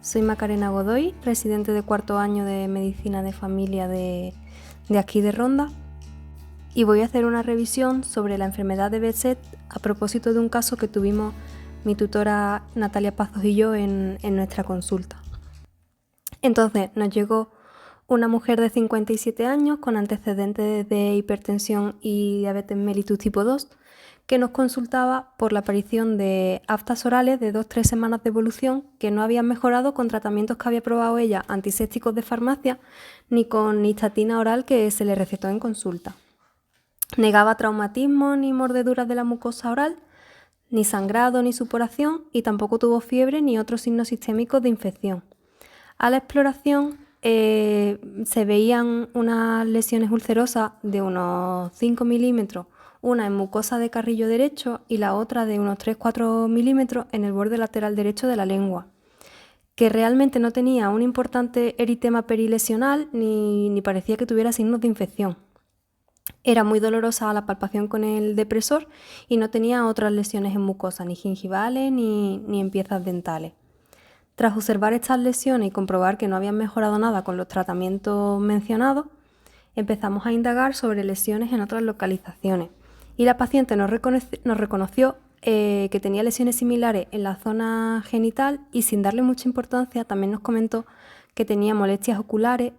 Soy Macarena Godoy, residente de cuarto año de Medicina de Familia de aquí de Ronda, y voy a hacer una revisión sobre la enfermedad de Behçet a propósito de un caso que tuvimos mi tutora Natalia Pazos y yo en nuestra consulta. Entonces nos llegó una mujer de 57 años con antecedentes de hipertensión y diabetes mellitus tipo 2 que nos consultaba por la aparición de aftas orales de 2-3 semanas de evolución que no habían mejorado con tratamientos que había probado ella antisépticos de farmacia ni con nistatina oral que se le recetó en consulta. Negaba traumatismo ni mordeduras de la mucosa oral, ni sangrado ni supuración y tampoco tuvo fiebre ni otros signos sistémicos de infección. A la exploración se veían unas lesiones ulcerosas de unos 5 milímetros, una en mucosa de carrillo derecho y la otra de unos 3-4 milímetros en el borde lateral derecho de la lengua, que realmente no tenía un importante eritema perilesional ni parecía que tuviera signos de infección. Era muy dolorosa la palpación con el depresor y no tenía otras lesiones en mucosa, ni gingivales ni en piezas dentales. Tras observar estas lesiones y comprobar que no habían mejorado nada con los tratamientos mencionados, empezamos a indagar sobre lesiones en otras localizaciones y la paciente nos reconoció que tenía lesiones similares en la zona genital y sin darle mucha importancia también nos comentó que tenía molestias oculares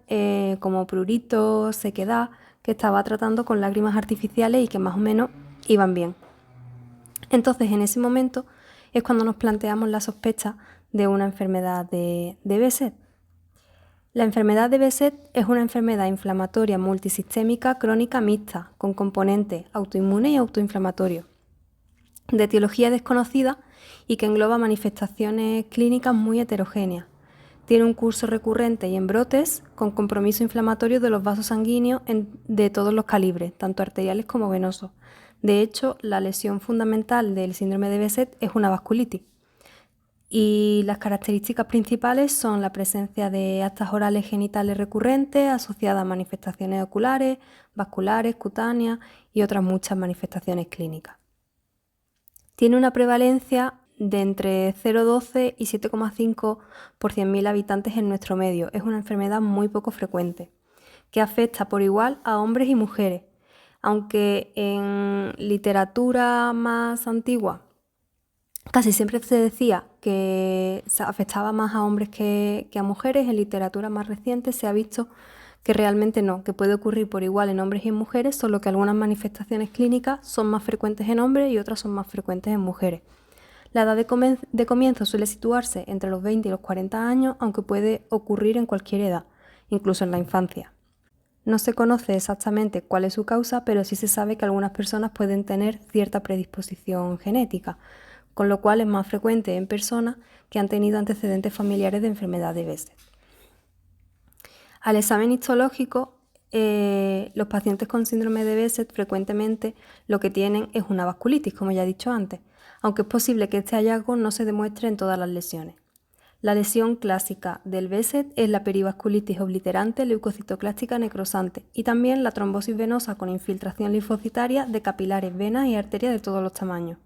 como prurito, sequedad, que estaba tratando con lágrimas artificiales y que más o menos iban bien. Entonces en ese momento es cuando nos planteamos la sospecha de una enfermedad de Behçet. La enfermedad de Behçet es una enfermedad inflamatoria multisistémica crónica mixta con componentes autoinmune y autoinflamatorios, de etiología desconocida y que engloba manifestaciones clínicas muy heterogéneas. Tiene un curso recurrente y en brotes con compromiso inflamatorio de los vasos sanguíneos de todos los calibres, tanto arteriales como venosos. De hecho, la lesión fundamental del síndrome de Behçet es una vasculitis. Y las características principales son la presencia de aftas orales genitales recurrentes asociadas a manifestaciones oculares, vasculares, cutáneas y otras muchas manifestaciones clínicas. Tiene una prevalencia de entre 0,12 y 7,5 por 100.000 habitantes en nuestro medio. Es una enfermedad muy poco frecuente, que afecta por igual a hombres y mujeres, aunque en literatura más antigua casi siempre se decía que se afectaba más a hombres que a mujeres. En literatura más reciente se ha visto que realmente no, que puede ocurrir por igual en hombres y en mujeres, solo que algunas manifestaciones clínicas son más frecuentes en hombres y otras son más frecuentes en mujeres. La edad de comienzo suele situarse entre los 20 y los 40 años, aunque puede ocurrir en cualquier edad, incluso en la infancia. No se conoce exactamente cuál es su causa, pero sí se sabe que algunas personas pueden tener cierta predisposición genética, con lo cual es más frecuente en personas que han tenido antecedentes familiares de enfermedad de Behçet. Al examen histológico, los pacientes con síndrome de Behçet frecuentemente lo que tienen es una vasculitis, como ya he dicho antes, aunque es posible que este hallazgo no se demuestre en todas las lesiones. La lesión clásica del Behçet es la perivasculitis obliterante leucocitoclástica necrosante y también la trombosis venosa con infiltración linfocitaria de capilares, venas y arterias de todos los tamaños.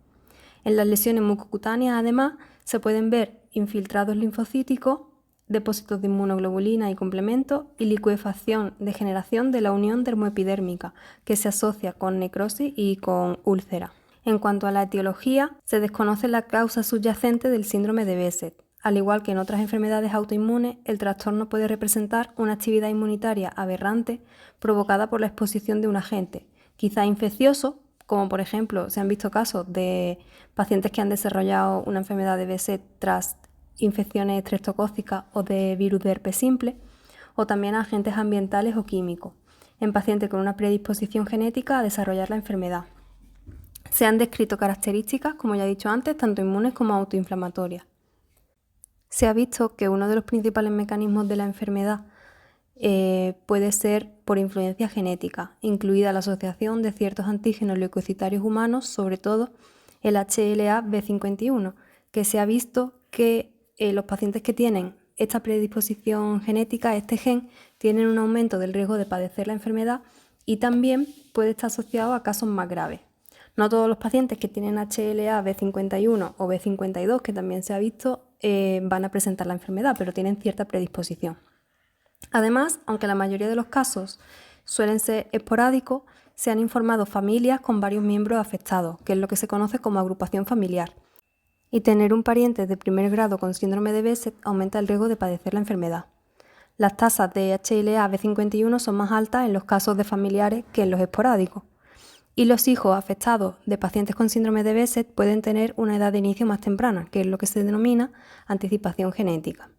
En las lesiones mucocutáneas, además, se pueden ver infiltrados linfocíticos, depósitos de inmunoglobulina y complementos y licuefacción, degeneración de la unión dermoepidérmica, que se asocia con necrosis y con úlcera. En cuanto a la etiología, se desconoce la causa subyacente del síndrome de Behçet. Al igual que en otras enfermedades autoinmunes, el trastorno puede representar una actividad inmunitaria aberrante provocada por la exposición de un agente, quizá infeccioso, como por ejemplo se han visto casos de pacientes que han desarrollado una enfermedad de Behçet tras infecciones estreptocócicas o de virus de herpes simple, o también a agentes ambientales o químicos, en pacientes con una predisposición genética a desarrollar la enfermedad. Se han descrito características, como ya he dicho antes, tanto inmunes como autoinflamatorias. Se ha visto que uno de los principales mecanismos de la enfermedad puede ser por influencia genética, incluida la asociación de ciertos antígenos leucocitarios humanos, sobre todo el HLA-B51, que se ha visto que los pacientes que tienen esta predisposición genética, este gen, tienen un aumento del riesgo de padecer la enfermedad y también puede estar asociado a casos más graves. No todos los pacientes que tienen HLA-B51 o B52, que también se ha visto, van a presentar la enfermedad, pero tienen cierta predisposición. Además, aunque la mayoría de los casos suelen ser esporádicos, se han informado familias con varios miembros afectados, que es lo que se conoce como agrupación familiar. Y tener un pariente de primer grado con síndrome de Behçet aumenta el riesgo de padecer la enfermedad. Las tasas de HLA-B51 son más altas en los casos de familiares que en los esporádicos. Y los hijos afectados de pacientes con síndrome de Behçet pueden tener una edad de inicio más temprana, que es lo que se denomina anticipación genética.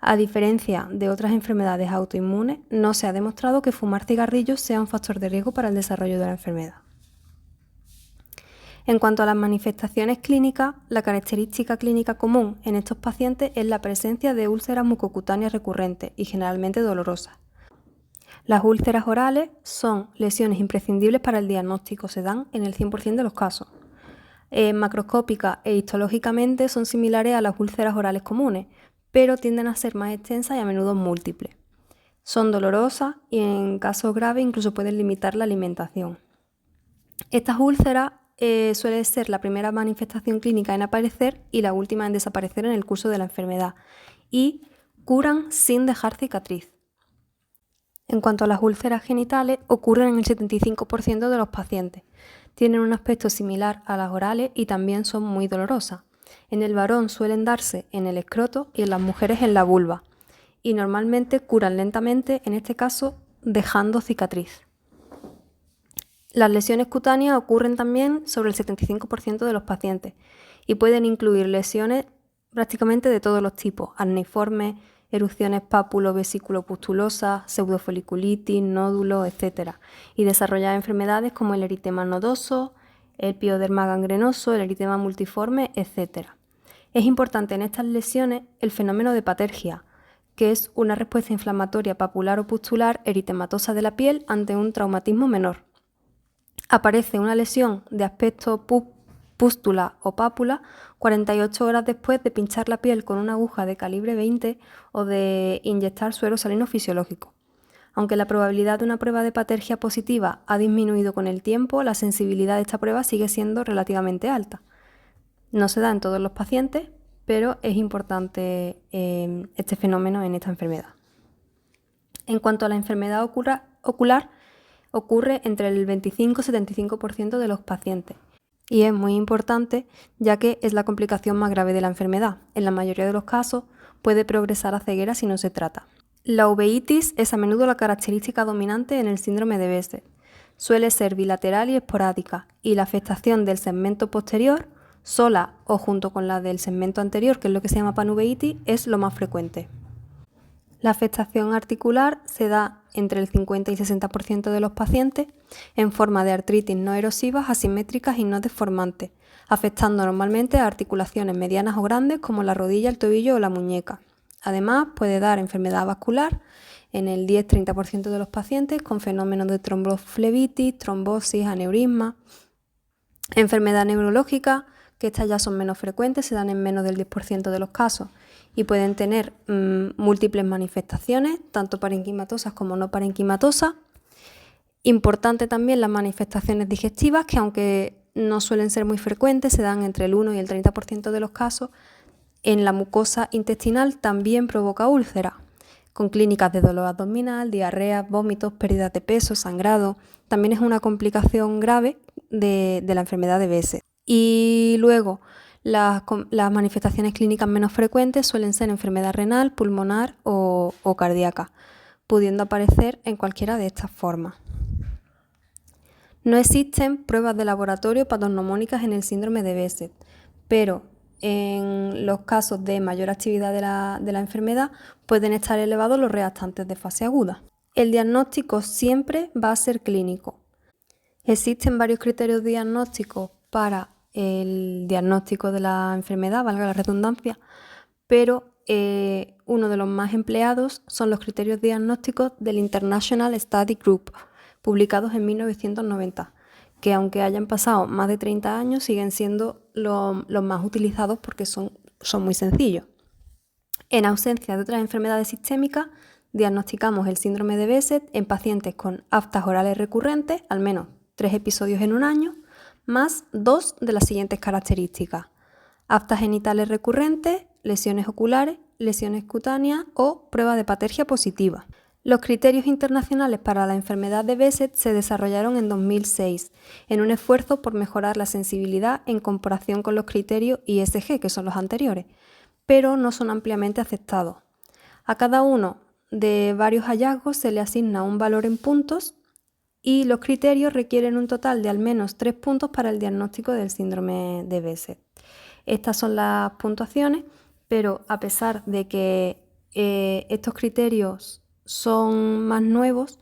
A diferencia de otras enfermedades autoinmunes, no se ha demostrado que fumar cigarrillos sea un factor de riesgo para el desarrollo de la enfermedad. En cuanto a las manifestaciones clínicas, la característica clínica común en estos pacientes es la presencia de úlceras mucocutáneas recurrentes y generalmente dolorosas. Las úlceras orales son lesiones imprescindibles para el diagnóstico, se dan en el 100% de los casos. Macroscópicas e histológicamente son similares a las úlceras orales comunes, pero tienden a ser más extensas y a menudo múltiples. Son dolorosas y en casos graves incluso pueden limitar la alimentación. Estas úlceras suele ser la primera manifestación clínica en aparecer y la última en desaparecer en el curso de la enfermedad y curan sin dejar cicatriz. En cuanto a las úlceras genitales, ocurren en el 75% de los pacientes. Tienen un aspecto similar a las orales y también son muy dolorosas. En el varón suelen darse en el escroto y en las mujeres en la vulva. Y normalmente curan lentamente, en este caso dejando cicatriz. Las lesiones cutáneas ocurren también sobre el 75% de los pacientes y pueden incluir lesiones prácticamente de todos los tipos, acneiformes, erupciones pápulo-vesículo-pustulosas, pseudofoliculitis, nódulos, etc. Y desarrollar enfermedades como el eritema nodoso, el pioderma gangrenoso, el eritema multiforme, etc. Es importante en estas lesiones el fenómeno de patergia, que es una respuesta inflamatoria papular o pustular eritematosa de la piel ante un traumatismo menor. Aparece una lesión de aspecto pústula o pápula 48 horas después de pinchar la piel con una aguja de calibre 20 o de inyectar suero salino fisiológico. Aunque la probabilidad de una prueba de patergia positiva ha disminuido con el tiempo, la sensibilidad de esta prueba sigue siendo relativamente alta. No se da en todos los pacientes, pero es importante este fenómeno en esta enfermedad. En cuanto a la enfermedad ocular, ocurre entre el 25 y 75% de los pacientes. Y es muy importante ya que es la complicación más grave de la enfermedad. En la mayoría de los casos puede progresar a ceguera si no se trata. La uveitis es a menudo la característica dominante en el síndrome de Behçet. Suele ser bilateral y esporádica y la afectación del segmento posterior, sola o junto con la del segmento anterior, que es lo que se llama panuveitis, es lo más frecuente. La afectación articular se da entre el 50 y 60% de los pacientes en forma de artritis no erosivas, asimétricas y no deformantes, afectando normalmente a articulaciones medianas o grandes como la rodilla, el tobillo o la muñeca. Además, puede dar enfermedad vascular en el 10-30% de los pacientes con fenómenos de tromboflebitis, trombosis, aneurisma. Enfermedad neurológica, que estas ya son menos frecuentes, se dan en menos del 10% de los casos y pueden tener múltiples manifestaciones, tanto parenquimatosas como no parenquimatosas. Importante también las manifestaciones digestivas, que aunque no suelen ser muy frecuentes, se dan entre el 1 y el 30% de los casos. En la mucosa intestinal también provoca úlceras, con clínicas de dolor abdominal, diarrea, vómitos, pérdidas de peso, sangrado. También es una complicación grave de la enfermedad de Behçet. Y luego, las manifestaciones clínicas menos frecuentes suelen ser enfermedad renal, pulmonar o cardíaca, pudiendo aparecer en cualquiera de estas formas. No existen pruebas de laboratorio patognomónicas en el síndrome de Behçet, pero en los casos de mayor actividad de la enfermedad pueden estar elevados los reactantes de fase aguda. El diagnóstico siempre va a ser clínico. Existen varios criterios diagnósticos para el diagnóstico de la enfermedad, valga la redundancia, pero uno de los más empleados son los criterios diagnósticos del International Study Group, publicados en 1990, que aunque hayan pasado más de 30 años siguen siendo los más utilizados porque son muy sencillos. En ausencia de otras enfermedades sistémicas, diagnosticamos el síndrome de Behçet en pacientes con aftas orales recurrentes, al menos 3 episodios en un año, más 2 de las siguientes características: aftas genitales recurrentes lesiones oculares, lesiones cutáneas o prueba de Patergia positiva. Los criterios internacionales para la enfermedad de Behçet se desarrollaron en 2006 en un esfuerzo por mejorar la sensibilidad en comparación con los criterios ISG, que son los anteriores, pero no son ampliamente aceptados. A cada uno de varios hallazgos se le asigna un valor en puntos y los criterios requieren un total de al menos 3 puntos para el diagnóstico del síndrome de Behçet. Estas son las puntuaciones, pero a pesar de que estos criterios son más nuevos,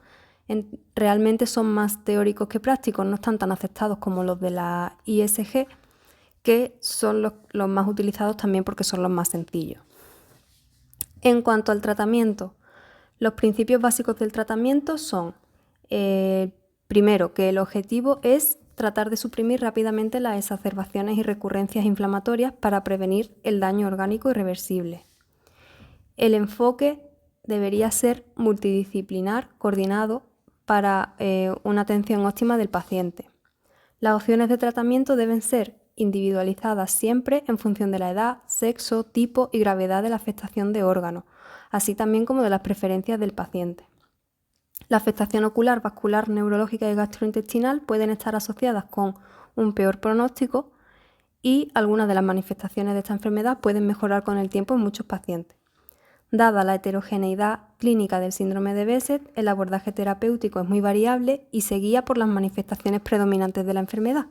realmente son más teóricos que prácticos, no están tan aceptados como los de la ISG, que son los más utilizados también porque son los más sencillos. En cuanto al tratamiento, los principios básicos del tratamiento son, primero, que el objetivo es tratar de suprimir rápidamente las exacerbaciones y recurrencias inflamatorias para prevenir el daño orgánico irreversible. El enfoque debería ser multidisciplinar, coordinado para una atención óptima del paciente. Las opciones de tratamiento deben ser individualizadas siempre en función de la edad, sexo, tipo y gravedad de la afectación de órganos, así también como de las preferencias del paciente. La afectación ocular, vascular, neurológica y gastrointestinal pueden estar asociadas con un peor pronóstico y algunas de las manifestaciones de esta enfermedad pueden mejorar con el tiempo en muchos pacientes. Dada la heterogeneidad clínica del síndrome de Behçet, el abordaje terapéutico es muy variable y se guía por las manifestaciones predominantes de la enfermedad.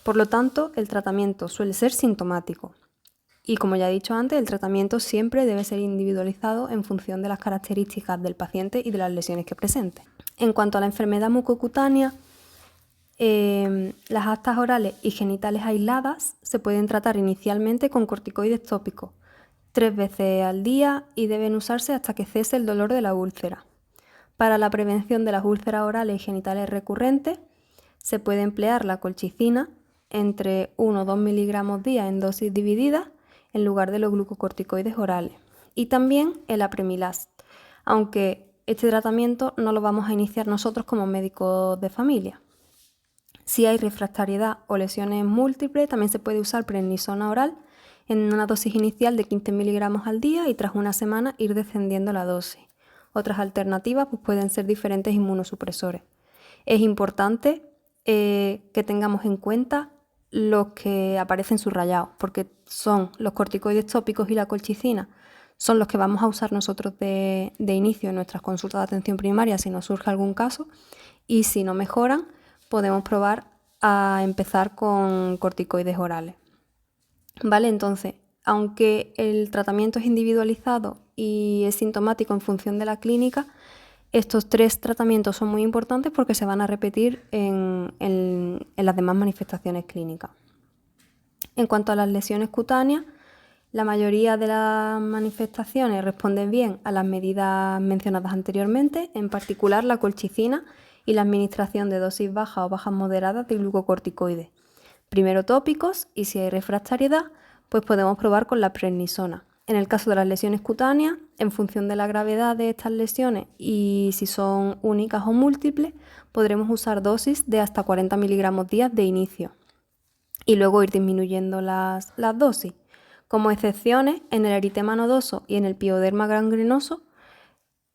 Por lo tanto, el tratamiento suele ser sintomático. Y como ya he dicho antes, el tratamiento siempre debe ser individualizado en función de las características del paciente y de las lesiones que presente. En cuanto a la enfermedad mucocutánea, las aftas orales y genitales aisladas se pueden tratar inicialmente con corticoides tópicos 3 veces al día y deben usarse hasta que cese el dolor de la úlcera. Para la prevención de las úlceras orales y genitales recurrentes, se puede emplear la colchicina entre 1 o 2 miligramos día en dosis divididas en lugar de los glucocorticoides orales. Y también el apremilast, aunque este tratamiento no lo vamos a iniciar nosotros como médicos de familia. Si hay refractariedad o lesiones múltiples, también se puede usar prednisona oral en una dosis inicial de 15 miligramos al día y tras una semana ir descendiendo la dosis. Otras alternativas pueden ser diferentes inmunosupresores. Es importante que tengamos en cuenta los que aparecen subrayados, porque son los corticoides tópicos y la colchicina, son los que vamos a usar nosotros de inicio en nuestras consultas de atención primaria si nos surge algún caso, y si no mejoran, podemos probar a empezar con corticoides orales. ¿Vale? Entonces, aunque el tratamiento es individualizado y es sintomático en función de la clínica, estos 3 tratamientos son muy importantes porque se van a repetir en las demás manifestaciones clínicas. En cuanto a las lesiones cutáneas, la mayoría de las manifestaciones responden bien a las medidas mencionadas anteriormente, en particular la colchicina y la administración de dosis bajas o bajas moderadas de glucocorticoides. Primero tópicos y si hay refractariedad, pues podemos probar con la prednisona. En el caso de las lesiones cutáneas, en función de la gravedad de estas lesiones y si son únicas o múltiples, podremos usar dosis de hasta 40 miligramos día de inicio y luego ir disminuyendo las dosis. Como excepciones, en el eritema nodoso y en el pioderma gangrenoso,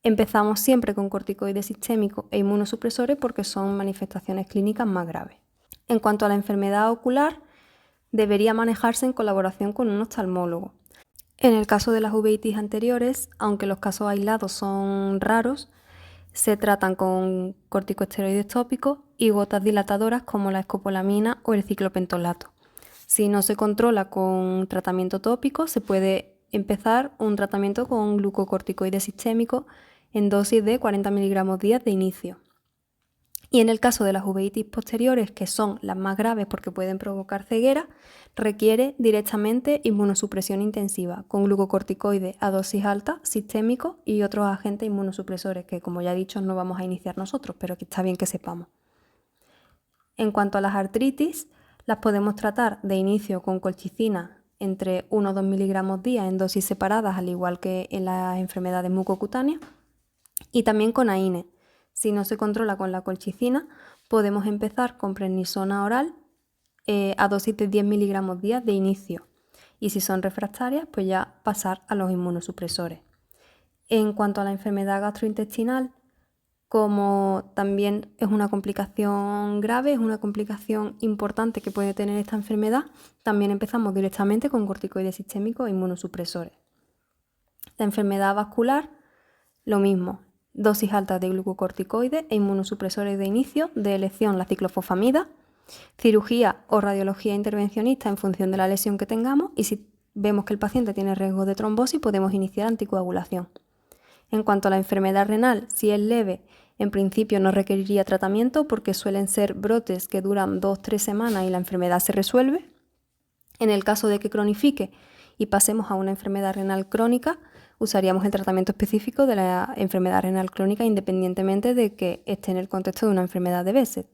empezamos siempre con corticoides sistémicos e inmunosupresores porque son manifestaciones clínicas más graves. En cuanto a la enfermedad ocular, debería manejarse en colaboración con un oftalmólogo. En el caso de las uveitis anteriores, aunque los casos aislados son raros, se tratan con corticosteroides tópicos y gotas dilatadoras como la escopolamina o el ciclopentolato. Si no se controla con tratamiento tópico, se puede empezar un tratamiento con glucocorticoides sistémicos en dosis de 40 miligramos día de inicio. Y en el caso de las uveitis posteriores, que son las más graves porque pueden provocar ceguera, requiere directamente inmunosupresión intensiva con glucocorticoides a dosis alta, sistémicos y otros agentes inmunosupresores que, como ya he dicho, no vamos a iniciar nosotros, pero que está bien que sepamos. En cuanto a las artritis, las podemos tratar de inicio con colchicina entre 1 o 2 miligramos día en dosis separadas, al igual que en las enfermedades mucocutáneas, y también con AINE. Si no se controla con la colchicina, podemos empezar con prednisona oral a dosis de 10 miligramos día de inicio y si son refractarias, pues ya pasar a los inmunosupresores. En cuanto a la enfermedad gastrointestinal, como también es una complicación grave, es una complicación importante que puede tener esta enfermedad, también empezamos directamente con corticoides sistémicos e inmunosupresores. La enfermedad vascular, lo mismo, dosis altas de glucocorticoides e inmunosupresores de inicio, de elección la ciclofosfamida, cirugía o radiología intervencionista en función de la lesión que tengamos, y si vemos que el paciente tiene riesgo de trombosis, podemos iniciar anticoagulación. En cuanto a la enfermedad renal, si es leve, en principio no requeriría tratamiento porque suelen ser brotes que duran 2-3 semanas y la enfermedad se resuelve. En el caso de que cronifique y pasemos a una enfermedad renal crónica, usaríamos el tratamiento específico de la enfermedad renal crónica independientemente de que esté en el contexto de una enfermedad de Behçet.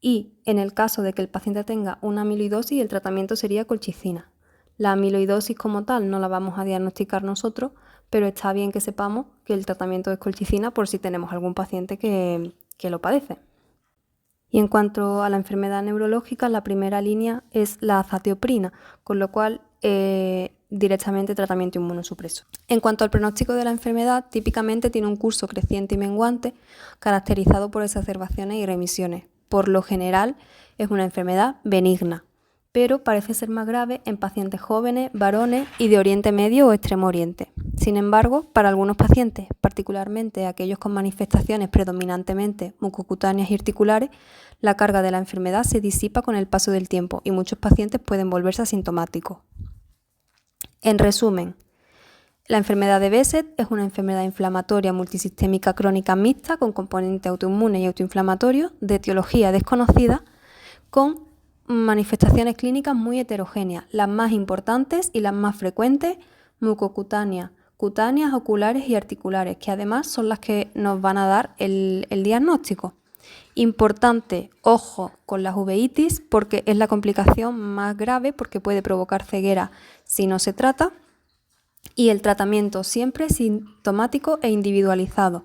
Y en el caso de que el paciente tenga una amiloidosis, el tratamiento sería colchicina. La amiloidosis como tal no la vamos a diagnosticar nosotros, pero está bien que sepamos que el tratamiento es colchicina por si tenemos algún paciente que lo padece. Y en cuanto a la enfermedad neurológica, la primera línea es la azatioprina, con lo cual directamente tratamiento inmunosupresor. En cuanto al pronóstico de la enfermedad, típicamente tiene un curso creciente y menguante caracterizado por exacerbaciones y remisiones. Por lo general es una enfermedad benigna, pero parece ser más grave en pacientes jóvenes, varones y de Oriente Medio o Extremo Oriente. Sin embargo, para algunos pacientes, particularmente aquellos con manifestaciones predominantemente mucocutáneas y articulares, la carga de la enfermedad se disipa con el paso del tiempo y muchos pacientes pueden volverse asintomáticos. En resumen, la enfermedad de Behçet es una enfermedad inflamatoria multisistémica crónica mixta con componentes autoinmunes y autoinflamatorios de etiología desconocida con manifestaciones clínicas muy heterogéneas, las más importantes y las más frecuentes, mucocutáneas, cutáneas, oculares y articulares, que además son las que nos van a dar el diagnóstico. Importante, ojo con las uveitis porque es la complicación más grave porque puede provocar ceguera si no se trata, y el tratamiento siempre sintomático e individualizado.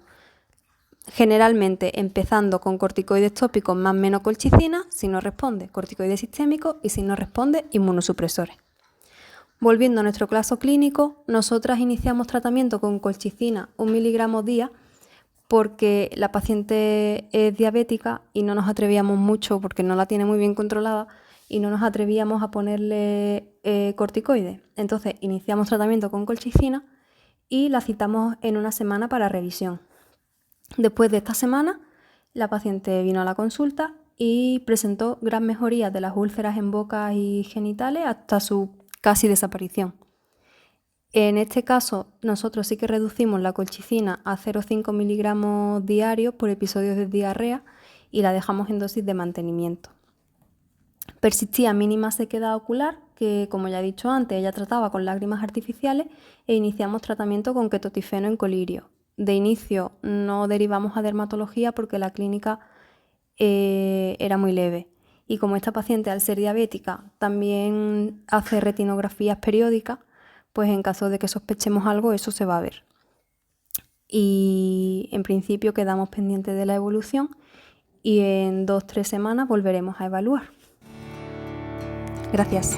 Generalmente empezando con corticoides tópicos más menos colchicina, si no responde corticoides sistémicos y si no responde inmunosupresores. Volviendo a nuestro caso clínico, nosotras iniciamos tratamiento con colchicina 1 miligramo día porque la paciente es diabética y no nos atrevíamos mucho porque no la tiene muy bien controlada y no nos atrevíamos a ponerle corticoides. Entonces iniciamos tratamiento con colchicina y la citamos en una semana para revisión. Después de esta semana, la paciente vino a la consulta y presentó gran mejoría de las úlceras en boca y genitales hasta su casi desaparición. En este caso, nosotros sí que reducimos la colchicina a 0,5 miligramos diarios por episodios de diarrea y la dejamos en dosis de mantenimiento. Persistía mínima sequedad ocular, que como ya he dicho antes, ella trataba con lágrimas artificiales e iniciamos tratamiento con ketotifeno en colirio. De inicio no derivamos a dermatología porque la clínica era muy leve. Y como esta paciente, al ser diabética, también hace retinografías periódicas, pues en caso de que sospechemos algo, eso se va a ver. Y en principio quedamos pendientes de la evolución y en 2-3 semanas volveremos a evaluar. Gracias.